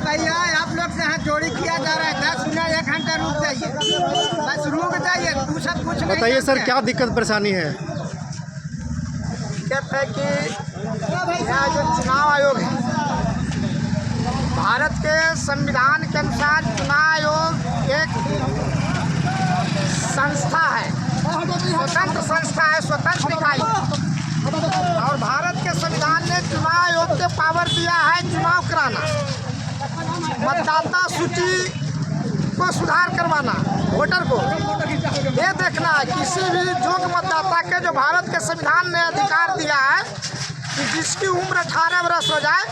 भैया आप लोग से हाथ जोड़ी किया जा रहा है, 10 मिनट 1 घंटा रुक जाइए, बस रुक जाइए, तू सब कुछ नहीं। बताइए सर, क्या दिक्कत परेशानी है? दिक्कत है कि यह जो चुनाव आयोग है, भारत के संविधान के अनुसार चुनाव आयोग एक संस्था है, स्वतंत्र संस्था है, स्वतंत्र इकाई। और भारत के संविधान ने चुनाव आयोग के पावर दिया है चुनाव कराना, मतदाता सूची को सुधार करवाना, वोटर को ये देखना है किसी भी योग्य मतदाता के जो भारत के संविधान ने अधिकार दिया है कि जिसकी उम्र 18 वर्ष हो जाए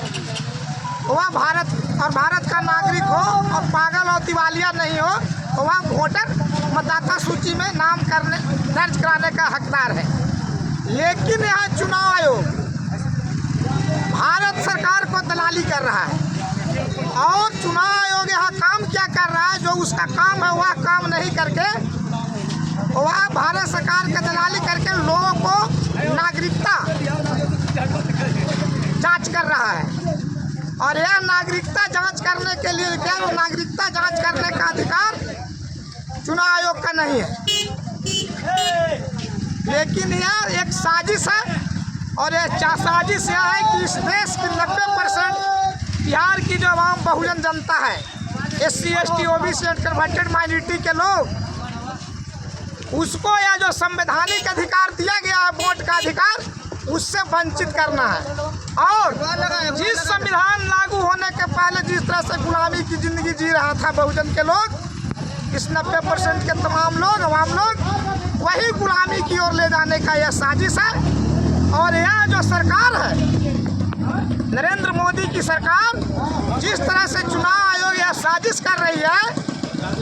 वह भारत का नागरिक हो और पागल और दिवालिया नहीं हो, तो वह वोटर मतदाता सूची में नाम दर्ज कराने का हकदार है। लेकिन यह चुनाव आयोग भारत सरकार को दलाली कर रहा है और चुनाव आयोग यहाँ काम क्या कर रहा है, जो उसका काम है वह काम नहीं करके वह भारत सरकार की दलाली करके लोगों को नागरिकता जांच कर रहा है। और यह नागरिकता जांच करने के लिए क्या वो नागरिकता जांच करने का अधिकार चुनाव आयोग का नहीं है, लेकिन यह एक साजिश है। और यह साजिश यह है कि इस देश की 90% बिहार की जो आवाम बहुजन जनता है, SC ST OBC and converted minority के लोग, उसको यह जो संवैधानिक अधिकार दिया गया है वोट का अधिकार, उससे वंचित करना है। और जिस संविधान लागू होने के पहले जिस तरह से गुलामी की जिंदगी जी रहा था बहुजन के लोग, इस 90% के तमाम लोग आवाम लोग वही गुलामी की ओर ले जाने का यह साजिश है। और यह जो सरकार है नरेंद्र मोदी की सरकार, जिस तरह से चुनाव आयोग यह साजिश कर रही है,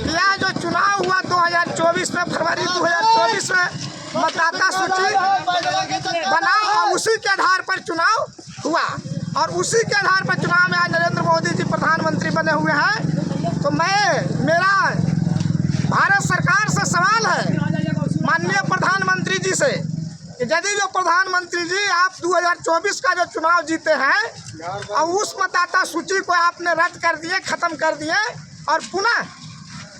यह जो चुनाव हुआ 2024 में, फरवरी 2024 में मतदाता सूची बना और उसी के आधार पर चुनाव हुआ और उसी के आधार पर चुनाव में आज नरेंद्र मोदी जी प्रधानमंत्री बने हुए हैं। तो मेरा भारत सरकार से सवाल है, माननीय प्रधानमंत्री जी से, कि यदि जो प्रधानमंत्री जी आप 2024 का जो चुनाव जीते हैं और उस मतदाता सूची को आपने रद्द कर दिए, ख़त्म कर दिए और पुनः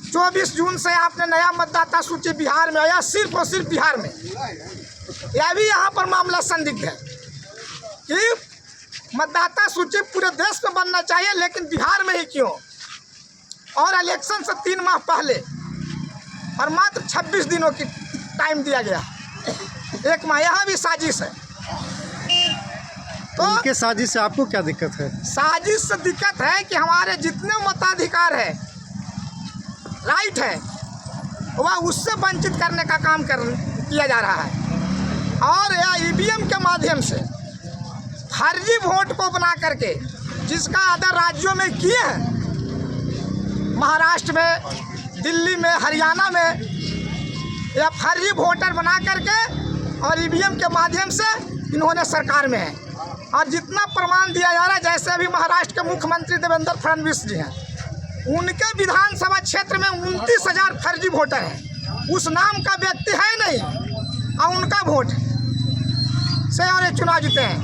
24 जून से आपने नया मतदाता सूची बिहार में आया, सिर्फ और सिर्फ बिहार में। यह भी यहाँ पर मामला संदिग्ध है कि मतदाता सूची पूरे देश में बनना चाहिए, लेकिन बिहार में ही क्यों? और इलेक्शन से 3 माह पहले और मात्र 26 दिनों की टाइम दिया गया, 1 माह, यहाँ भी साजिश है। तो उनके साजिश से आपको क्या दिक्कत है? साजिश से दिक्कत है कि हमारे जितने मताधिकार है, राइट है, वह उससे वंचित करने का काम किया जा रहा है। और यह EVM के माध्यम से फर्जी वोट को बना करके, जिसका अदर राज्यों में किए हैं, महाराष्ट्र में, दिल्ली में, हरियाणा में, यह फर्जी वोटर बना करके और EVM के माध्यम से इन्होंने सरकार में है। और जितना प्रमाण दिया जा रहा है, जैसे अभी महाराष्ट्र के मुख्यमंत्री देवेंद्र फडणवीस जी हैं, उनके विधानसभा क्षेत्र में 29,000 फर्जी वोटर हैं, उस नाम का व्यक्ति है नहीं और उनका वोट से और चुनाव जीते हैं।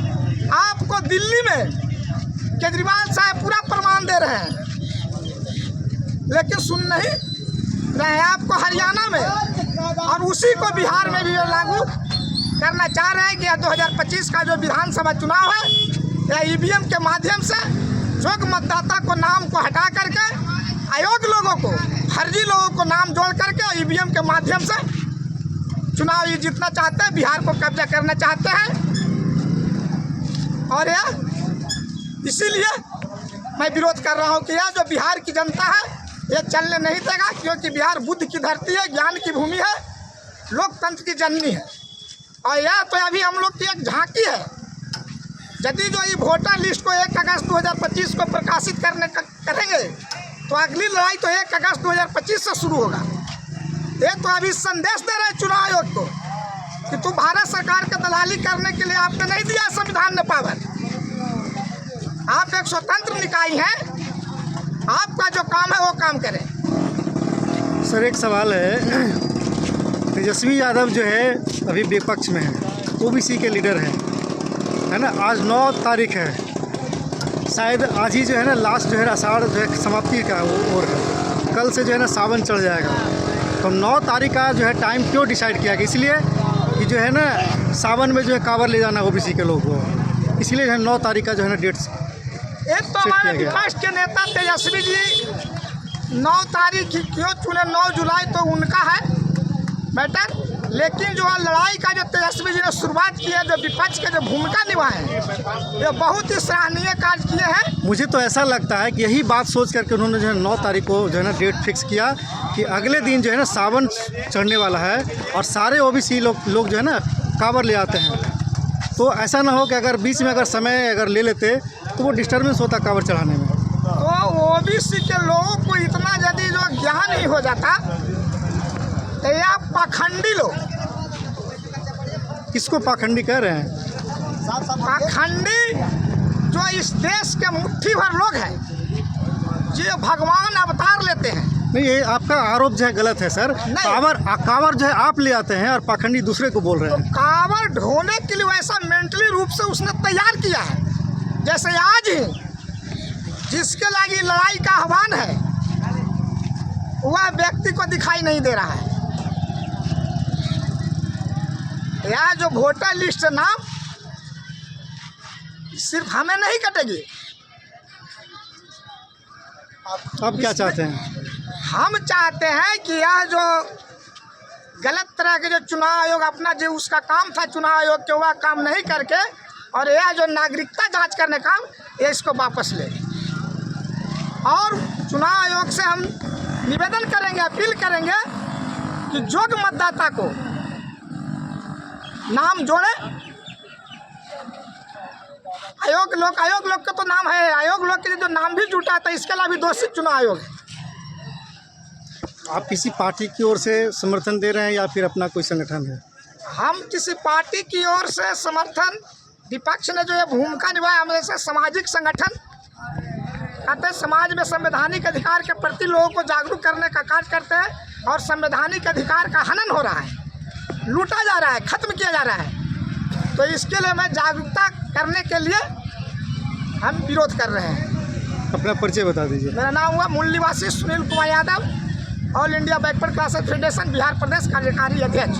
आपको दिल्ली में केजरीवाल साहब पूरा प्रमाण दे रहे हैं, लेकिन सुन नहीं रहे। आपको हरियाणा में और उसी को बिहार में भी लागू करना चाह रहे हैं कि 2025 का जो विधानसभा चुनाव है, यह EVM के माध्यम से योग्य मतदाता को नाम को हटा करके अयोग्य लोगों को, फर्जी लोगों को नाम जोड़ करके EVM के माध्यम से चुनाव ये जीतना चाहते हैं, बिहार को कब्जा करना चाहते हैं। और यह इसीलिए मैं विरोध कर रहा हूँ कि यह जो बिहार की जनता है, ये चलने नहीं देगा, क्योंकि बिहार बुद्ध की धरती है, ज्ञान की भूमि है, लोकतंत्र की जननी है। और यह तो अभी हम लोग की एक झांकी है। यदि जो ये वोटर लिस्ट को 1 अगस्त 2025 को प्रकाशित करेंगे, तो अगली लड़ाई तो 1 अगस्त 2025 से शुरू होगा। ये तो अभी संदेश दे रहे चुनाव आयोग को कि तू भारत सरकार की दलाली करने के लिए आपने नहीं दिया संविधान ने पावर। आप एक स्वतंत्र निकाय हैं, आपका जो काम है वो काम करें। सर, एक सवाल है, तेजस्वी यादव जो है अभी विपक्ष में है, OBC के लीडर है ना? आज 9 तारीख है, शायद आज ही जो है ना लास्ट जो है आषाढ़ जो है समाप्ति का ओर है, कल से जो है ना सावन चढ़ जाएगा। तो 9 तारीख का जो है टाइम क्यों डिसाइड किया गया? इसलिए कि जो है ना सावन में जो है कांवर ले जाना ओबीसी के लोग को, इसलिए जो है 9 तारीख का जो है ना डेट एक तो हमारे विपक्ष के नेता तेजस्वी जी 9 तारीख क्यों चुने, 9 जुलाई तो उनका है मैटर, लेकिन जो लड़ाई का जो तेजस्वी जी ने शुरुआत की है, जो विपक्ष के जो भूमिका निभाए हैं, ये बहुत ही सराहनीय कार्य किए हैं। मुझे तो ऐसा लगता है कि यही बात सोच करके उन्होंने जो है 9 तारीख को जो है ना डेट फिक्स किया कि अगले दिन जो है ना सावन चढ़ने वाला है और सारे ओबीसी लोग जो है ना कांवर ले आते हैं। तो ऐसा ना हो कि अगर बीच में अगर समय अगर ले लेते तो वो डिस्टर्बेंस होता कांवर चढ़ाने में। तो ओबीसी के लोगों को इतना यदि जो ज्ञान नहीं हो जाता तो यह पाखंडी लोग, किसको पाखंडी कह रहे हैं? पाखंडी जो इस देश के मुट्ठी भर लोग हैं, जो भगवान अवतार लेते हैं। नहीं, ये आपका आरोप जो है गलत है सर। कांवर जो है आप ले आते हैं और पाखंडी दूसरे को बोल रहे हैं। तो कांवर ढोने के लिए वैसा मेंटली रूप से उसने तैयार किया है। जैसे आज ही जिसके लिए लड़ाई का आह्वान है वह व्यक्ति को दिखाई नहीं दे रहा है। यह जो वोटर लिस्ट नाम सिर्फ हमें नहीं कटेगी। आप क्या चाहते हैं? हम चाहते हैं कि यह जो गलत तरह के जो चुनाव आयोग अपना जो उसका काम था चुनाव आयोग के, वह काम नहीं करके और यह जो नागरिकता जांच करने काम, ये इसको वापस ले। और चुनाव आयोग से हम निवेदन करेंगे, अपील करेंगे कि योग्य मतदाता को नाम जोड़े। आयोग लोग का तो नाम है, आयोग लोग के जो नाम भी जुटा था, इसके अलावा भी दोषी चुनाव आयोग है। आप किसी पार्टी की ओर से समर्थन दे रहे हैं या फिर अपना कोई संगठन है? हम किसी पार्टी की ओर से समर्थन, विपक्ष ने जो ये भूमिका निभाया, हम जैसे सामाजिक संगठन कहते हैं, समाज में संवैधानिक अधिकार के प्रति लोगों को जागरूक करने का कार्य करते हैं और संवैधानिक अधिकार का हनन हो रहा है, लूटा जा रहा है, खत्म किया जा रहा है। तो इसके लिए मैं जागरूकता करने के लिए हम विरोध कर रहे हैं। अपना परिचय बता दीजिए। मेरा नाम हुआ मूल निवासी Sunil Kumar Yadav, all India backward classes federation Bihar प्रदेश कार्यकारी अध्यक्ष।